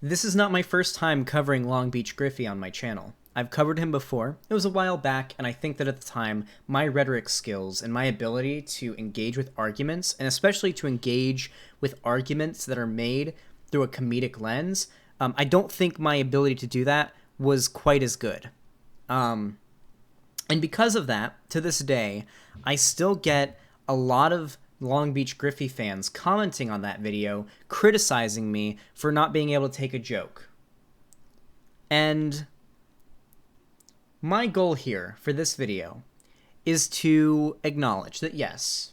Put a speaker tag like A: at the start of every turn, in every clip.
A: This is not my first time covering LongBeachGriffy on my channel. I've covered him before. It was a while back, and I think that at the time, my rhetoric skills and my ability to engage with arguments, and especially to engage with arguments that are made through a comedic lens, I don't think my ability to do that was quite as good. And because of that, to this day, I still get a lot of LongBeachGriffy fans commenting on that video, criticizing me for not being able to take a joke. And my goal here for this video is to acknowledge that yes,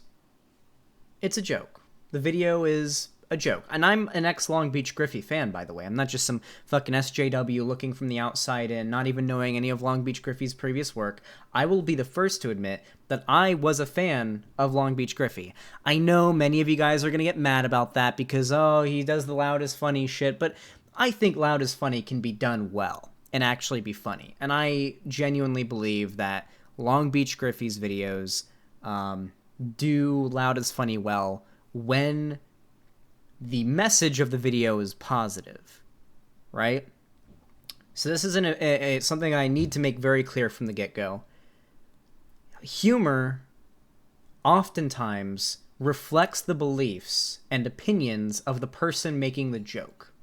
A: it's a joke. The video is a joke. And I'm an ex-LongBeachGriffy fan, by the way. I'm not just some fucking SJW looking from the outside in, not even knowing any of LongBeachGriffy's previous work. I will be the first to admit that I was a fan of LongBeachGriffy. I know many of you guys are going to get mad about that because, oh, he does the loud is funny shit, but I think loud is funny can be done well and actually be funny. And I genuinely believe that LongBeachGriffy's videos do loud is funny well when the message of the video is positive, right? So this is something I need to make very clear from the get-go. Humor oftentimes reflects the beliefs and opinions of the person making the joke.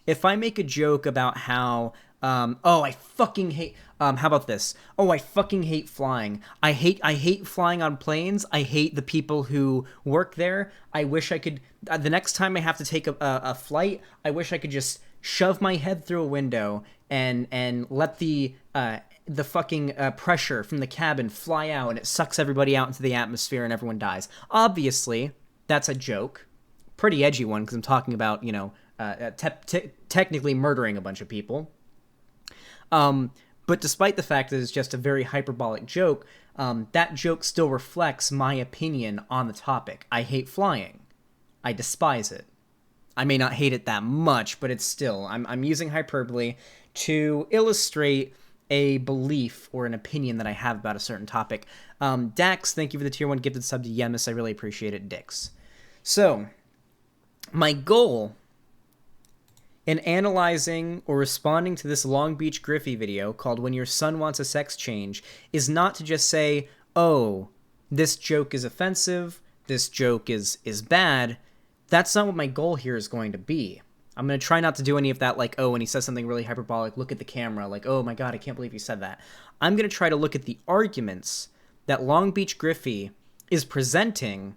A: If I make a joke about how, oh, I fucking hate, how about this? Oh, I fucking hate flying. I hate flying on planes. I hate the people who work there. I wish I could, the next time I have to take a flight, I wish I could just shove my head through a window and let the fucking pressure from the cabin fly out and it sucks everybody out into the atmosphere and everyone dies. Obviously, that's a joke. Pretty edgy one because I'm talking about, you know, technically murdering a bunch of people. But despite the fact that it's just a very hyperbolic joke, that joke still reflects my opinion on the topic. I hate flying. I despise it. I may not hate it that much, but it's still, I'm using hyperbole to illustrate a belief or an opinion that I have about a certain topic. Dax, thank you for the tier 1 gifted sub to Yemis. I really appreciate it, Dix. So, my goal in analyzing or responding to this LongBeachGriffy video called When Your Son Wants a Sex Change is not to just say, oh, this joke is offensive, this joke is bad. That's not what my goal here is going to be. I'm going to try not to do any of that like, oh, when he says something really hyperbolic, look at the camera, like, oh my god, I can't believe you said that. I'm going to try to look at the arguments that LongBeachGriffy is presenting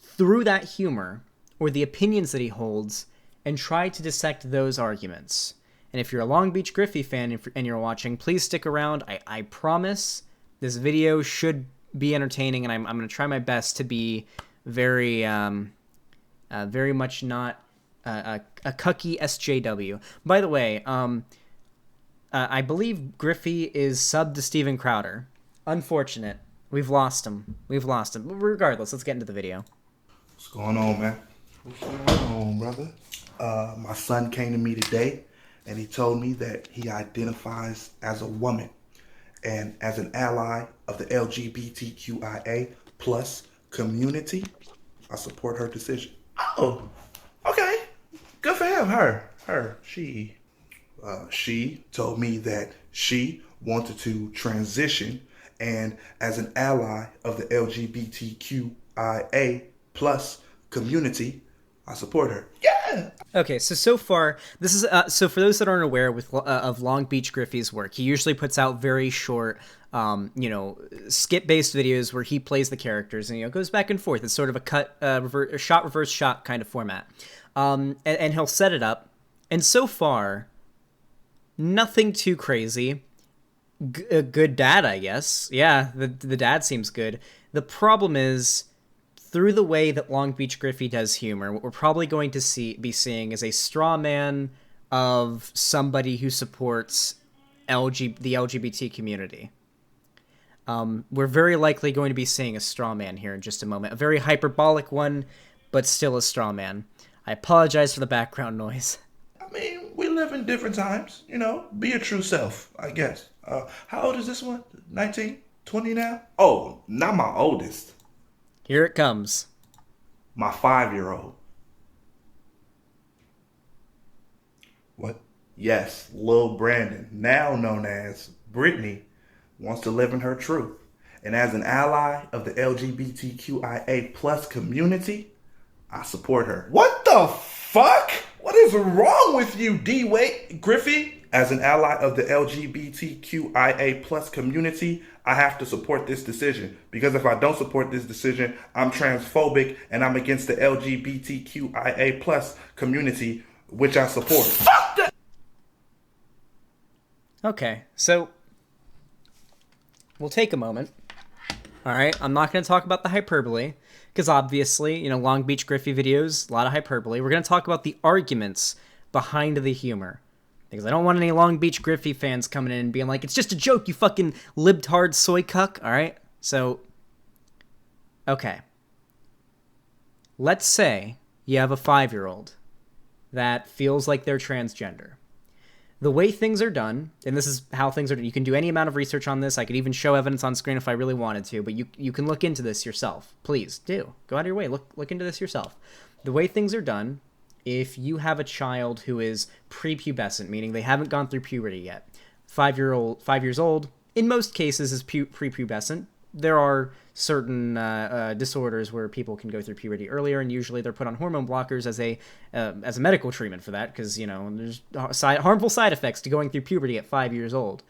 A: through that humor or the opinions that he holds and try to dissect those arguments. And if you're a LongBeachGriffy fan and you're watching, please stick around. I promise this video should be entertaining, and I'm going to try my best to be very, very much not a cucky SJW. By the way, I believe Griffy is subbed to Steven Crowder. Unfortunate. We've lost him. We've lost him. Regardless, let's get into the video.
B: What's going on, man? What's going on, brother? My son came to me today, and he told me that he identifies as a woman. And as an ally of the LGBTQIA plus community, I support her decision. Oh, okay. Good for him. She told me that she wanted to transition, and as an ally of the LGBTQIA plus community, I support her. Yeah.
A: Okay, so far, this is so for those that aren't aware of LongBeachGriffy's work, he usually puts out very short, you know, skit-based videos where he plays the characters and, you know, goes back and forth. It's sort of a cut, reverse shot kind of format, and he'll set it up. And so far, nothing too crazy. A good dad, I guess. Yeah, the dad seems good. The problem is, through the way that LongBeachGriffy does humor, what we're probably going to be seeing is a straw man of somebody who supports the LGBT community. We're very likely going to be seeing a straw man here in just a moment. A very hyperbolic one, but still a straw man. I apologize for the background noise.
B: I mean, we live in different times, you know. Be your true self, I guess. How old is this one? 19? 20 now? Oh, not my oldest.
A: Here it comes.
B: My 5-year-old. Yes, Lil Brandon, now known as Brittany, wants to live in her truth. And as an ally of the LGBTQIA plus community, I support her. What the fuck? What is wrong with you, D-Wade Griffy? As an ally of the LGBTQIA plus community, I have to support this decision. Because if I don't support this decision, I'm transphobic and I'm against the LGBTQIA plus community, which I support. Fuck that!
A: Okay, so we'll take a moment. All right, I'm not going to talk about the hyperbole, because obviously, Long Beach Griffy videos, a lot of hyperbole. We're going to talk about the arguments behind the humor, because I don't want any Long Beach Griffy fans coming in and being like, it's just a joke, you fucking libtard soy cuck, all right? So, okay. Let's say you have a 5-year-old that feels like they're transgender. The way things are done, and this is how things are done, you can do any amount of research on this. I could even show evidence on screen if I really wanted to, but you can look into this yourself. Please do. Go out of your way. Look into this yourself. The way things are done, if you have a child who is prepubescent, meaning they haven't gone through puberty yet, 5 years old, in most cases is prepubescent. There are certain disorders where people can go through puberty earlier, and usually they're put on hormone blockers as a medical treatment for that, because there's harmful side effects to going through puberty at 5 years old.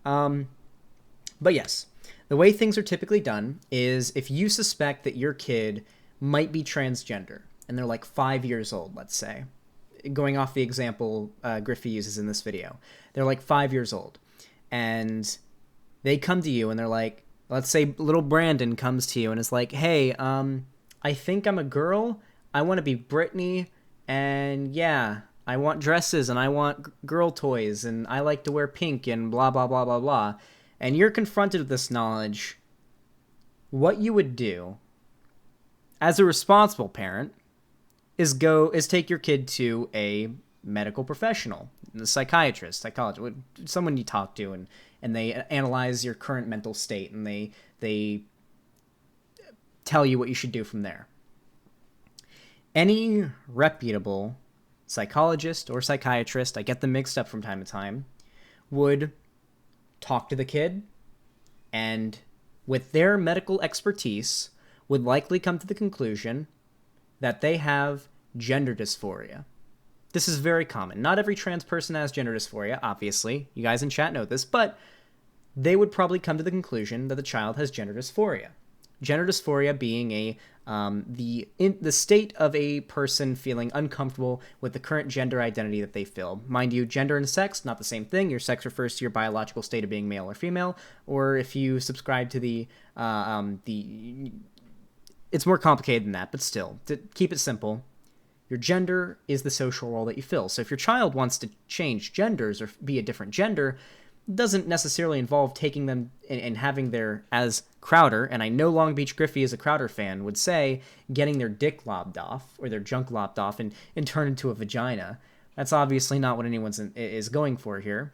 A: But yes, the way things are typically done is if you suspect that your kid might be transgender, and they're like 5 years old, let's say, going off the example Griffy uses in this video, they're like 5 years old, and they come to you and they're like, let's say little Brandon comes to you and is like, hey, I think I'm a girl. I want to be Brittany. And yeah, I want dresses and I want girl toys and I like to wear pink and blah, blah, blah, blah, blah. And you're confronted with this knowledge. What you would do as a responsible parent is take your kid to a medical professional, a psychiatrist, psychologist, someone you talk to, and they analyze your current mental state, and they tell you what you should do from there. Any reputable psychologist or psychiatrist, I get them mixed up from time to time, would talk to the kid, and with their medical expertise, would likely come to the conclusion that they have gender dysphoria. This is very common. Not every trans person has gender dysphoria, obviously. You guys in chat know this, but they would probably come to the conclusion that the child has gender dysphoria. Gender dysphoria being the state of a person feeling uncomfortable with the current gender identity that they feel. Mind you, gender and sex, not the same thing. Your sex refers to your biological state of being male or female, or if you subscribe to the it's more complicated than that, but still, to keep it simple, your gender is the social role that you fill. So if your child wants to change genders or be a different gender, it doesn't necessarily involve taking them and having their, as Crowder, and I know Long Beach Griffy is a Crowder fan, would say, getting their dick lobbed off or their junk lopped off and turned into a vagina. That's obviously not what anyone is going for here.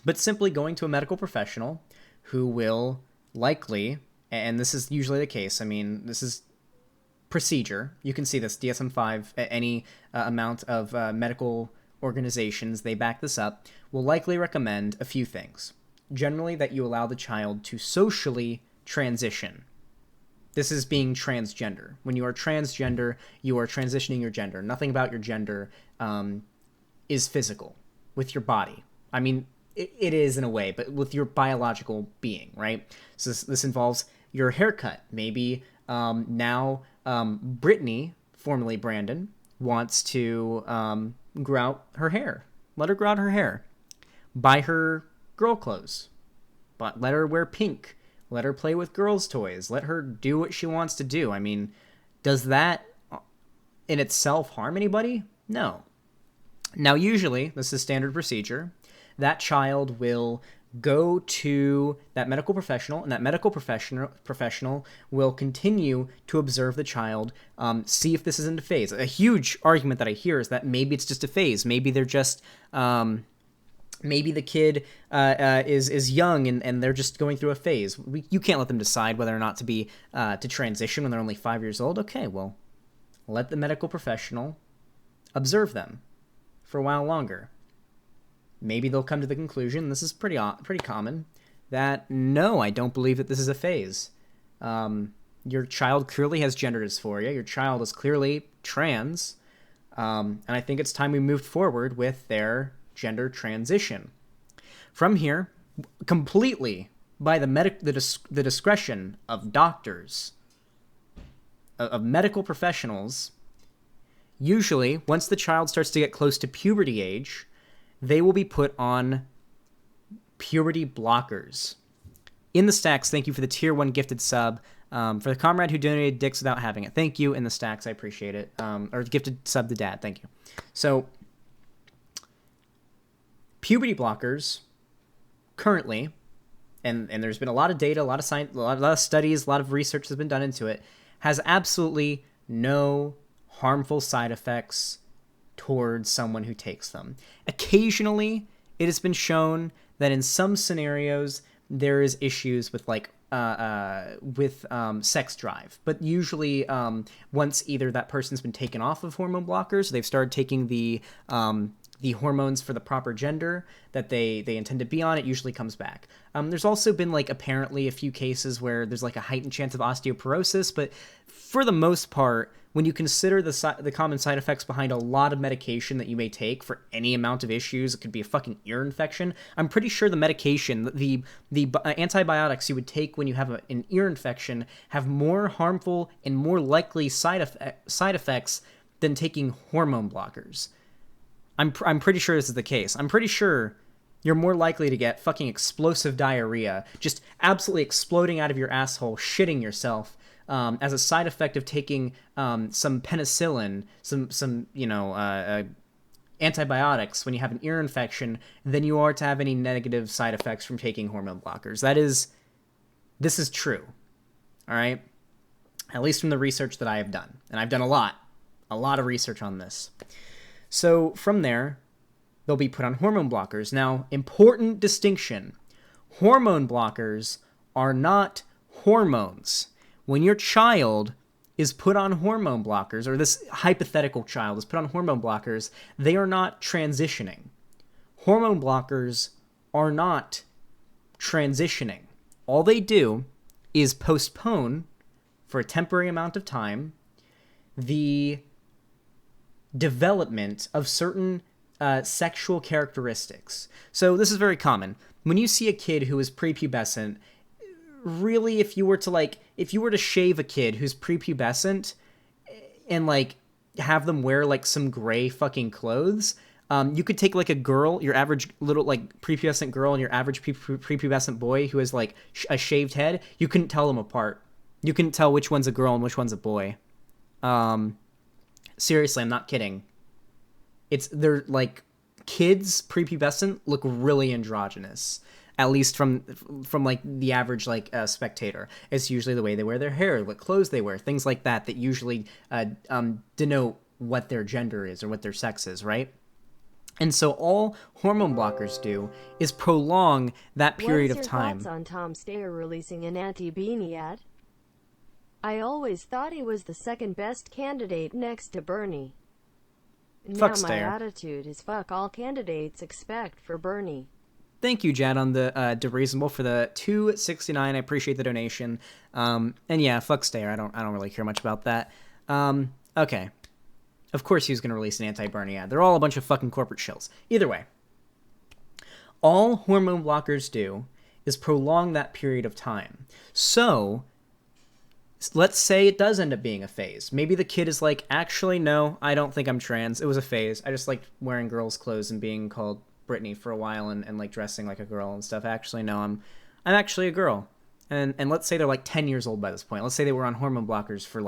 A: But simply going to a medical professional who will likely, and this is usually the case, I mean, this is procedure. You can see this, DSM-5, any amount of medical organizations, they back this up, will likely recommend a few things. Generally, that you allow the child to socially transition. This is being transgender. When you are transgender, you are transitioning your gender. Nothing about your gender is physical with your body. I mean, it is in a way, but with your biological being, right? So this involves your haircut. Maybe now Brittany, formerly Brandon, wants to grow out her hair. Let her grow out her hair. Buy her girl clothes. But let her wear pink. Let her play with girls' toys. Let her do what she wants to do. I mean, does that in itself harm anybody? No. Now, usually, this is standard procedure. That child will go to that medical professional, and that medical professional will continue to observe the child, see if this isn't a phase. A huge argument that I hear is that maybe it's just a phase. Maybe they're just, maybe the kid is young and they're just going through a phase. You can't let them decide whether or not to transition when they're only 5 years old. Okay, well, let the medical professional observe them for a while longer. maybe they'll come to the conclusion, this is pretty common, that no, I don't believe that this is a phase. Your child clearly has gender dysphoria. Your child is clearly trans. And I think it's time we moved forward with their gender transition. From here, completely by the discretion of doctors, of medical professionals, usually, once the child starts to get close to puberty age, they will be put on puberty blockers. In the stacks, thank you for the tier 1 gifted sub. For the comrade who donated dicks without having it. Thank you in the stacks. I appreciate it. Or gifted sub to dad. Thank you. So, puberty blockers currently, and there's been a lot of data, a lot of science, a lot of studies, a lot of research has been done into it, has absolutely no harmful side effects towards someone who takes them. Occasionally, it has been shown that in some scenarios there is issues with sex drive, but usually once either that person's been taken off of hormone blockers, they've started taking the hormones for the proper gender that they intend to be on, it usually comes back. There's also been apparently a few cases where there's a heightened chance of osteoporosis, but for the most part, when you consider the common side effects behind a lot of medication that you may take for any amount of issues, it could be a fucking ear infection. I'm pretty sure the medication, the antibiotics you would take when you have an ear infection have more harmful and more likely side effects than taking hormone blockers. I'm pretty sure this is the case. I'm pretty sure you're more likely to get fucking explosive diarrhea, just absolutely exploding out of your asshole, shitting yourself, as a side effect of taking some penicillin, some antibiotics when you have an ear infection, than you are to have any negative side effects from taking hormone blockers. This is true, all right? At least from the research that I have done. And I've done a lot of research on this. So from there, they'll be put on hormone blockers. Now, important distinction. Hormone blockers are not hormones. When your child is put on hormone blockers, or this hypothetical child is put on hormone blockers, they are not transitioning. Hormone blockers are not transitioning. All they do is postpone, for a temporary amount of time, the development of certain sexual characteristics. So this is very common. When you see a kid who is prepubescent, really, if you were to shave a kid who's prepubescent and have them wear some gray fucking clothes, you could take a girl, your average little prepubescent girl, and your average prepubescent boy who has a shaved head. You couldn't tell them apart. You couldn't tell which one's a girl and which one's a boy. Seriously, I'm not kidding. They're kids prepubescent look really androgynous, at least from the average spectator. It's usually the way they wear their hair, what clothes they wear, things like that usually denote what their gender is or what their sex is, right? And so all hormone blockers do is prolong that period of time.
C: What's your thoughts on Tom Steyer releasing an anti-beanie ad? I always thought he was the second best candidate next to Bernie.
A: Fuck
C: now
A: Steyer.
C: My attitude is fuck all candidates except for Bernie.
A: Thank you, Jad, on the DeReasonable for the $2.69. I appreciate the donation. And yeah, fuck Steyer. I don't really care much about that. Okay. Of course he was going to release an anti-Bernie ad. They're all a bunch of fucking corporate shills. Either way, all hormone blockers do is prolong that period of time. So let's say it does end up being a phase. Maybe the kid is actually, no, I don't think I'm trans. It was a phase. I just liked wearing girls' clothes and being called Brittany for a while and dressing like a girl and stuff. Actually, no, I'm actually a girl. And let's say they're 10 years old by this point. Let's say they were on hormone blockers for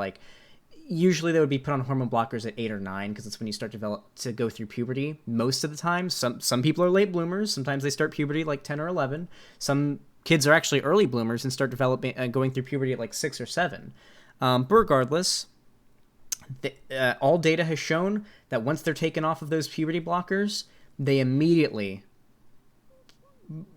A: usually they would be put on hormone blockers at 8 or 9 because it's when you start to go through puberty. Most of the time, some people are late bloomers. Sometimes they start puberty 10 or 11. Some kids are actually early bloomers and start going through puberty at 6 or 7. But regardless, all data has shown that once they're taken off of those puberty blockers, they immediately,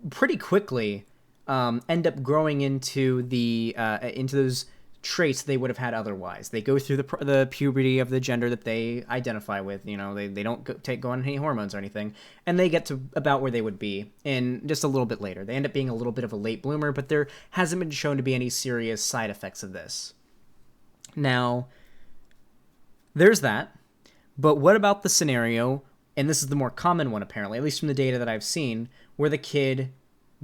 A: pretty quickly, end up growing into those traits they would have had otherwise. They go through the puberty of the gender that they identify with. You know, they don't go on any hormones or anything, and they get to about where they would be in just a little bit later. They end up being a little bit of a late bloomer, but there hasn't been shown to be any serious side effects of this. Now, there's that, but what about the scenario, and this is the more common one apparently, at least from the data that I've seen, where the kid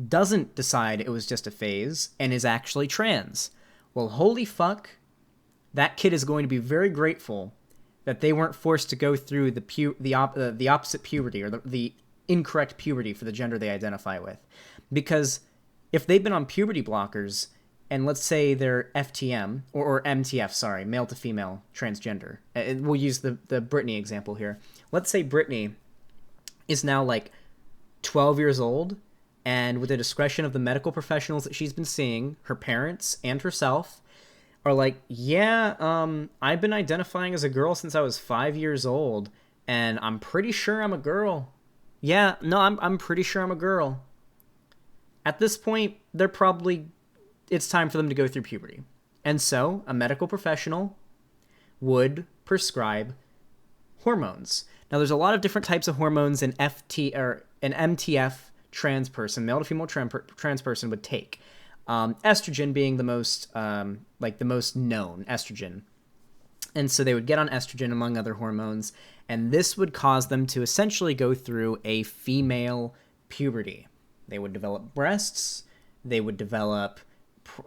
A: doesn't decide it was just a phase and is actually trans? Well, holy fuck, that kid is going to be very grateful that they weren't forced to go through the opposite puberty, or the incorrect puberty for the gender they identify with. Because if they've been on puberty blockers, and let's say they're FTM, or MTF, sorry, male to female transgender. We'll use the Brittany example here. Let's say Brittany is now like 12 years old, and with the discretion of the medical professionals that she's been seeing, her parents and herself are like, yeah, I've been identifying as a girl since I was 5 years old, and I'm pretty sure I'm a girl. Yeah, no, I'm pretty sure I'm a girl. At this point, it's time for them to go through puberty. And so, a medical professional would prescribe hormones. Now, there's a lot of different types of hormones an MTF trans person, male to female trans person would take. Estrogen being the most known estrogen. And so they would get on estrogen among other hormones, and this would cause them to essentially go through a female puberty. They would develop breasts, they would develop,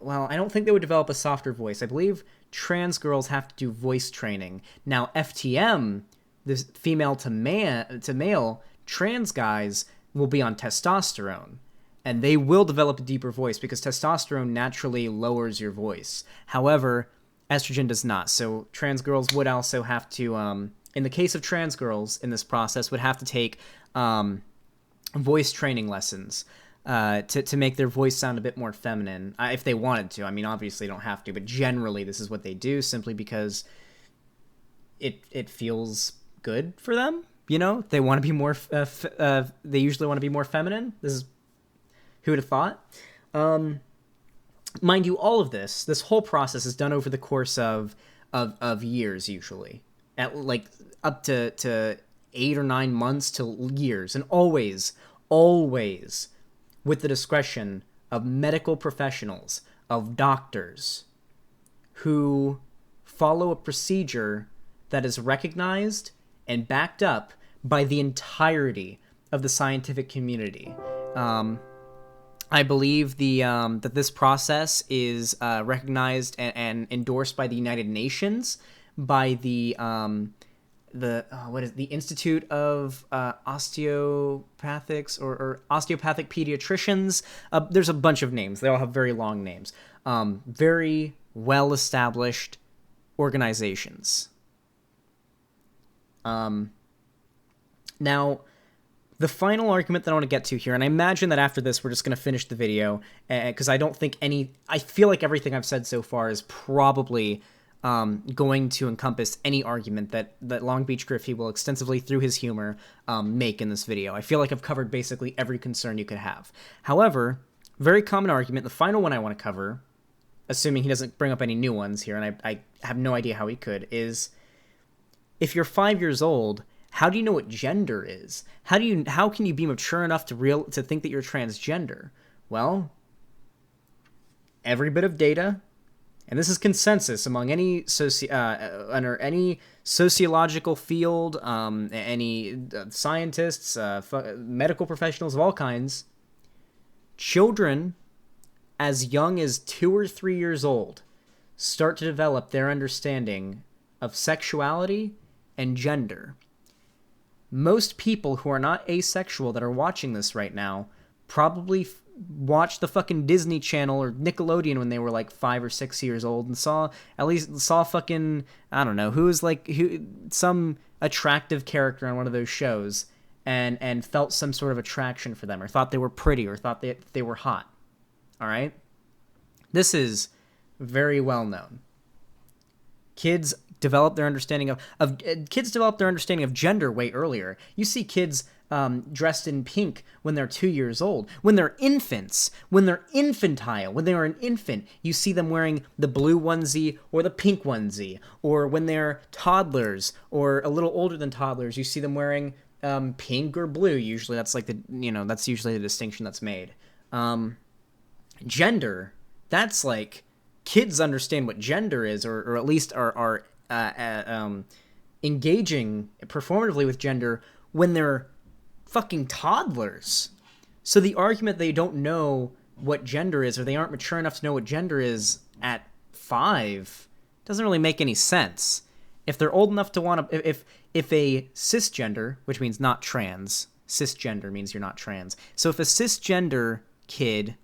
A: well, I don't think they would develop a softer voice. I believe trans girls have to do voice training. Now, FTM, the female to male trans guys, will be on testosterone, and they will develop a deeper voice because testosterone naturally lowers your voice. However, estrogen does not. So trans girls would also have to, in the case of trans girls in this process, would have to take voice training lessons to make their voice sound a bit more feminine, if they wanted to. I mean, obviously they don't have to, but generally this is what they do, simply because it feels good for them. You know, they want to be more. They usually want to be more feminine. This is, who would have thought? Mind you, all of this whole process is done over the course of years, usually, at like up to 8 or 9 months to years, and always with the discretion of medical professionals, of doctors, who follow a procedure that is recognized and backed up by the entirety of the scientific community. I believe that this process is recognized and endorsed by the United Nations, by the Institute of Osteopathics or Osteopathic Pediatricians. There's a bunch of names. They all have very long names. Very well-established organizations. Now, the final argument that I want to get to here, and I imagine that after this we're just going to finish the video, because I feel like everything I've said so far is probably going to encompass any argument that LongBeachGriffy will extensively, through his humor, make in this video. I feel like I've covered basically every concern you could have. However, very common argument, the final one I want to cover, assuming he doesn't bring up any new ones here, and I have no idea how he could, is if you're 5 years old, how do you know what gender is? How can you be mature enough to think that you're transgender? Well, every bit of data, and this is consensus among any under any sociological field, any scientists, medical professionals of all kinds, children as young as 2 or 3 years old start to develop their understanding of sexuality and gender. Most people who are not asexual that are watching this right now probably watched the fucking Disney Channel or Nickelodeon when they were like 5 or 6 years old and saw fucking, I don't know, some attractive character on one of those shows and felt some sort of attraction for them, or thought they were pretty, or thought they were hot. All right? This is very well known. Kids develop their understanding of gender way earlier. You see kids dressed in pink when they're 2 years old. When they're infants, when they're infantile, when they are an infant, you see them wearing the blue onesie or the pink onesie. Or when they're toddlers or a little older than toddlers, you see them wearing pink or blue. Usually that's like that's usually the distinction that's made. Gender, that's like, kids understand what gender is, or at least are engaging performatively with gender when they're fucking toddlers. So the argument they don't know what gender is, or they aren't mature enough to know what gender is at 5, doesn't really make any sense. If they're old enough to want to, if a cisgender, which means not trans, cisgender means you're not trans. So if a cisgender kid,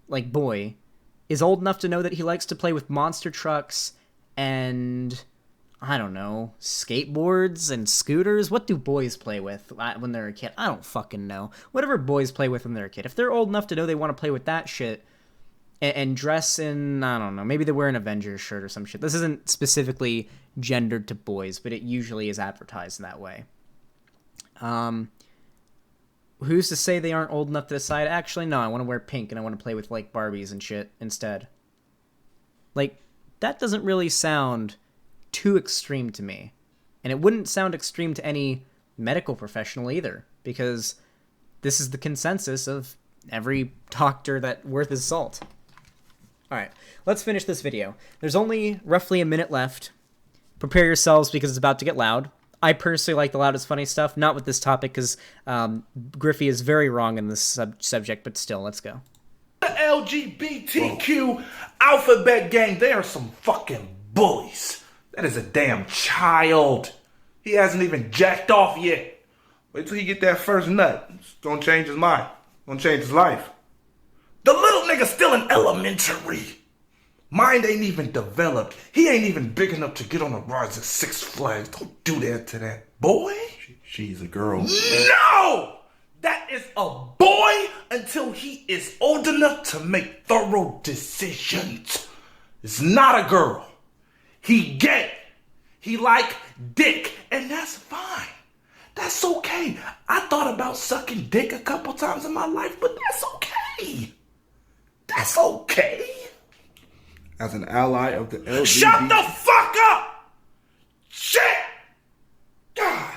A: like boy, is old enough to know that he likes to play with monster trucks and, I don't know, skateboards and scooters. What do boys play with when they're a kid? I don't fucking know. Whatever boys play with when they're a kid. If they're old enough to know they want to play with that shit and dress in, I don't know, maybe they wear an Avengers shirt or some shit. This isn't specifically gendered to boys, but it usually is advertised that way. Who's to say they aren't old enough to decide, actually, no, I want to wear pink and I want to play with, like, Barbies and shit instead? Like, that doesn't really sound too extreme to me. And it wouldn't sound extreme to any medical professional either, because this is the consensus of every doctor that worth his salt. Alright, let's finish this video. There's only roughly a minute left. Prepare yourselves because it's about to get loud. I personally like the loudest funny stuff, not with this topic, because Griffy is very wrong in this subject, but still, let's go.
B: The LGBTQ alphabet gang, they are some fucking bullies. That is a damn child. He hasn't even jacked off yet. Wait till he get that first nut. It's gonna change his mind. Gonna change his life. The little nigga's still in elementary. Mind ain't even developed. He ain't even big enough to get on the rides at Six Flags. Don't do that to that boy.
D: She's a girl.
B: No! That is a boy until he is old enough to make thorough decisions. It's not a girl. He gay. He like dick. And that's fine. That's okay. I thought about sucking dick a couple times in my life, but that's okay. That's okay.
D: As an ally of the LGBT...
B: Shut the fuck up! Shit! God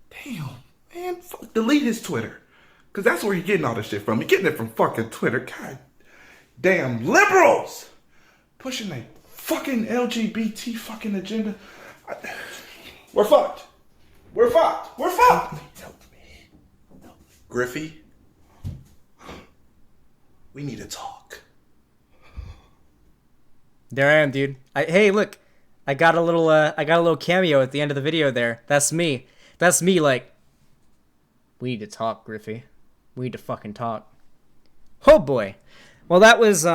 B: damn, man. Fuck, delete his Twitter. Because that's where you're getting all this shit from. You're getting it from fucking Twitter. God damn liberals! Pushing a fucking LGBT fucking agenda. We're fucked. We're fucked. We're fucked. Help me.
D: Griffy, we need to talk.
A: There I am, dude. Hey, look, I got a little cameo at the end of the video there. That's me. That's me. Like, we need to talk, Griffy. We need to fucking talk. Oh boy. Well, that was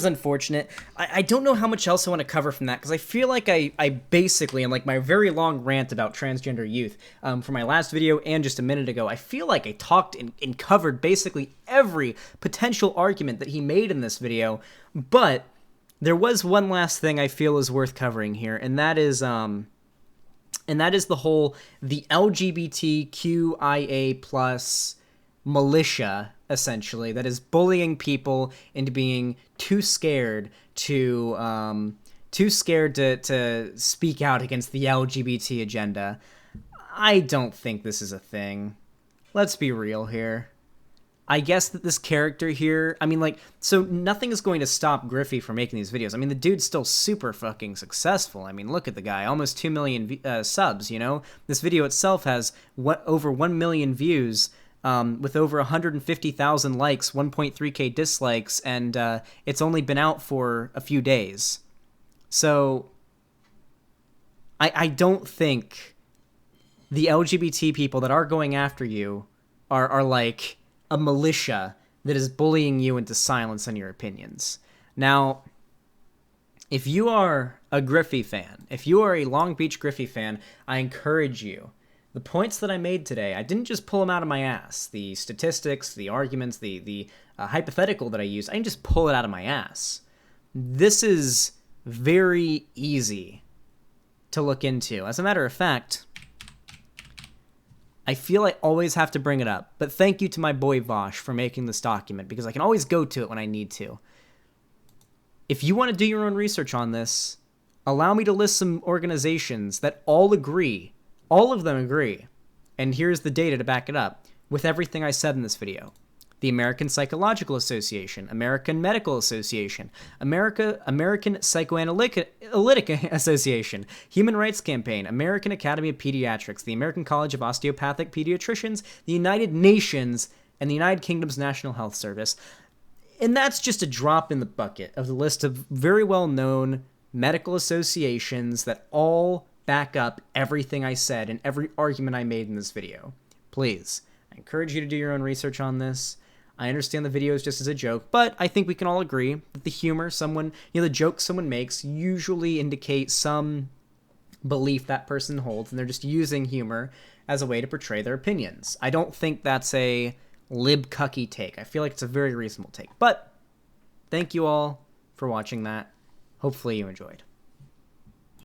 A: unfortunate. I don't know how much else I want to cover from that, because I feel like I basically, in like my very long rant about transgender youth for my last video and just a minute ago, I feel like I talked and covered basically every potential argument that he made in this video. But there was one last thing I feel is worth covering here, and that is the LGBTQIA plus militia, essentially, that is bullying people into being too scared to speak out against the LGBT agenda. I don't think this is a thing. Let's be real here. I guess that this character here, I mean, like, so nothing is going to stop Griffy from making these videos. I mean, the dude's still super fucking successful. I mean, look at the guy, almost 2 million subs, you know? This video itself has over 1 million views, with over 150,000 likes, 1.3k dislikes, and it's only been out for a few days. So, I don't think the LGBT people that are going after you are like a militia that is bullying you into silence on your opinions. Now, if you are a Griffy fan, if you are a Long Beach Griffy fan, I encourage you. The points that I made today, I didn't just pull them out of my ass. The statistics, the arguments, the hypothetical that I used, I didn't just pull it out of my ass. This is very easy to look into. As a matter of fact, I feel I always have to bring it up, but thank you to my boy Vosh for making this document, because I can always go to it when I need to. If you want to do your own research on this, allow me to list some organizations that all of them agree, and here's the data to back it up, with everything I said in this video. The American Psychological Association, American Medical Association, American Psychoanalytic Association, Human Rights Campaign, American Academy of Pediatrics, the American College of Osteopathic Pediatricians, the United Nations, and the United Kingdom's National Health Service. And that's just a drop in the bucket of the list of very well-known medical associations that all back up everything I said and every argument I made in this video. Please, I encourage you to do your own research on this. I understand the video is just as a joke, but I think we can all agree that the humor the jokes someone makes usually indicate some belief that person holds, and they're just using humor as a way to portray their opinions. I don't think that's a lib-cucky take. I feel like it's a very reasonable take. But thank you all for watching that. Hopefully you enjoyed.